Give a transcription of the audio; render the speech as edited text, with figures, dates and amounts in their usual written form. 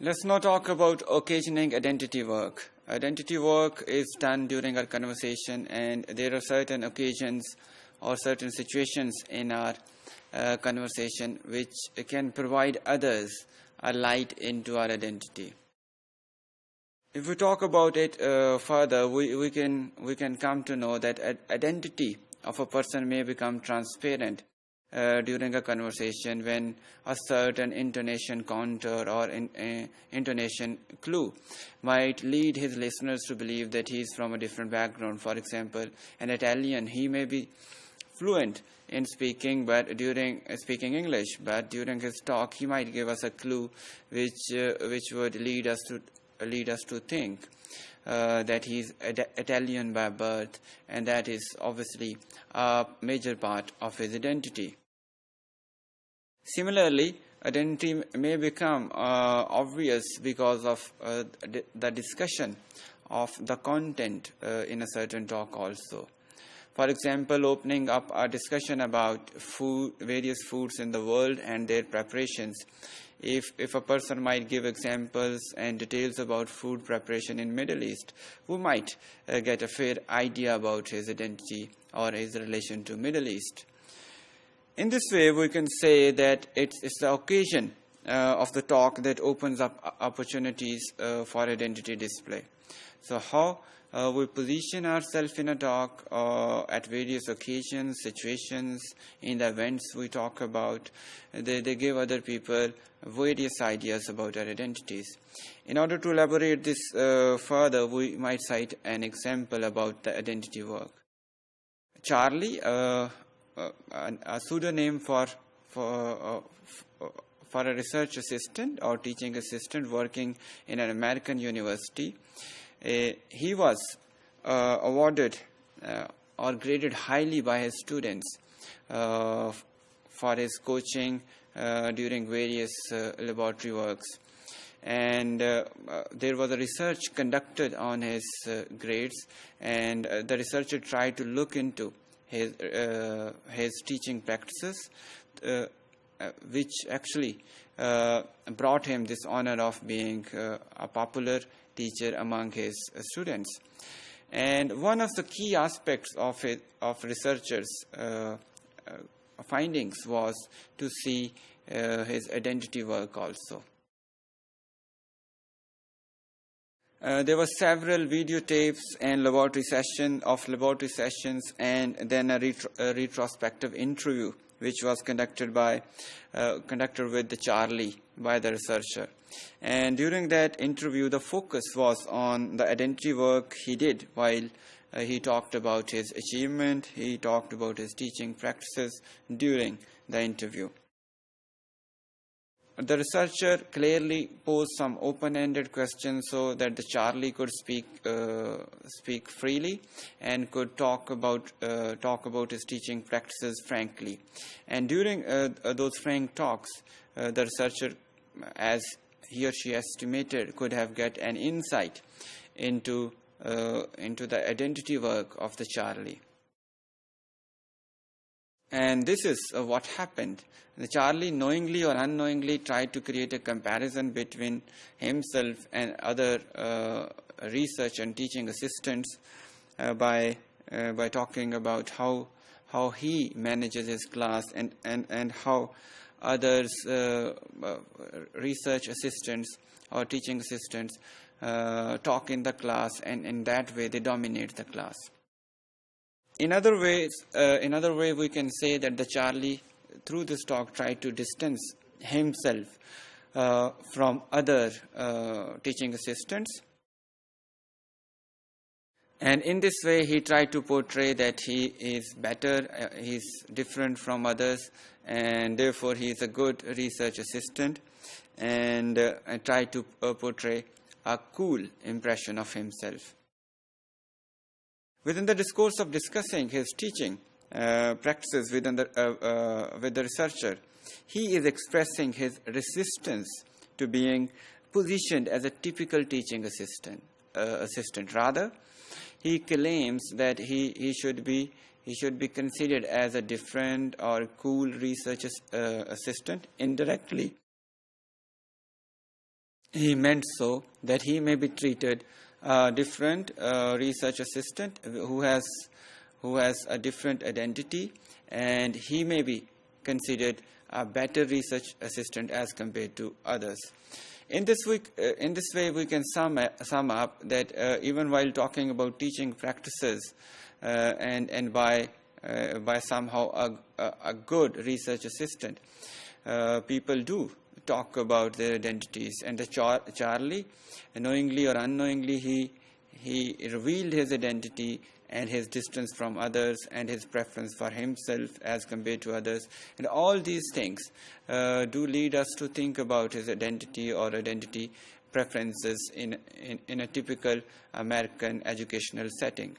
Let's now talk about occasioning identity work. Identity work is done during our conversation, and there are certain occasions or certain situations in our conversation which can provide others a light into our identity. If we talk about it further, we can come to know that identity of a person may become transparent during a conversation when a certain intonation contour or intonation clue might lead his listeners to believe that he is from a different background. For example, an Italian, he may be fluent in speaking English, but during his talk he might give us a clue which would lead us to think that he is Italian by birth, and that is obviously a major part of his identity. Similarly, identity may become obvious because of the discussion of the content in a certain talk also. For example, opening up a discussion about various foods in the world and their preparations. If a person might give examples and details about food preparation in Middle East, we might get a fair idea about his identity or his relation to Middle East. In this way, we can say that it's the occasion of the talk that opens up opportunities for identity display. So how we position ourselves in a talk at various occasions, situations, in the events we talk about, they give other people various ideas about our identities. In order to elaborate this further, we might cite an example about the identity work. Charlie, a pseudonym for a research assistant or teaching assistant working in an American university. He was awarded or graded highly by his students for his coaching during various laboratory works. And there was a research conducted on his grades, and the researcher tried to look into his teaching practices, which actually brought him this honor of being a popular teacher among his students. And one of the key aspects of researchers' findings was to see his identity work also. There were several videotapes and laboratory sessions, and then a retrospective interview which was conducted with the Charlie by the researcher. And during that interview, the focus was on the identity work he did while he talked about his achievement, he talked about his teaching practices during the interview. The researcher clearly posed some open-ended questions so that the Charlie could speak freely and could talk about his teaching practices frankly. And during those frank talks, the researcher, as he or she estimated, could have get an insight into the identity work of the Charlie. And this is what happened. The Charlie, knowingly or unknowingly, tried to create a comparison between himself and other research and teaching assistants by talking about how he manages his class and how others research assistants or teaching assistants talk in the class, and in that way they dominate the class. In other way, we can say that the Charlie, through this talk, tried to distance himself from other teaching assistants. And in this way, he tried to portray that he is better, he's different from others, and therefore he is a good research assistant, and tried to portray a cool impression of himself. Within the discourse of discussing his teaching practices with the researcher, he is expressing his resistance to being positioned as a typical teaching assistant. Rather, he claims that he should be considered as a different or cool research assistant indirectly. he meant so that he may be treated different research assistant who has a different identity, and he may be considered a better research assistant as compared to others. In this way, we can sum up that even while talking about teaching practices and by somehow a good research assistant, people do talk about their identities. And Charlie, knowingly or unknowingly, he revealed his identity and his distance from others and his preference for himself as compared to others. And all these things do lead us to think about his identity or identity preferences in a typical American educational setting.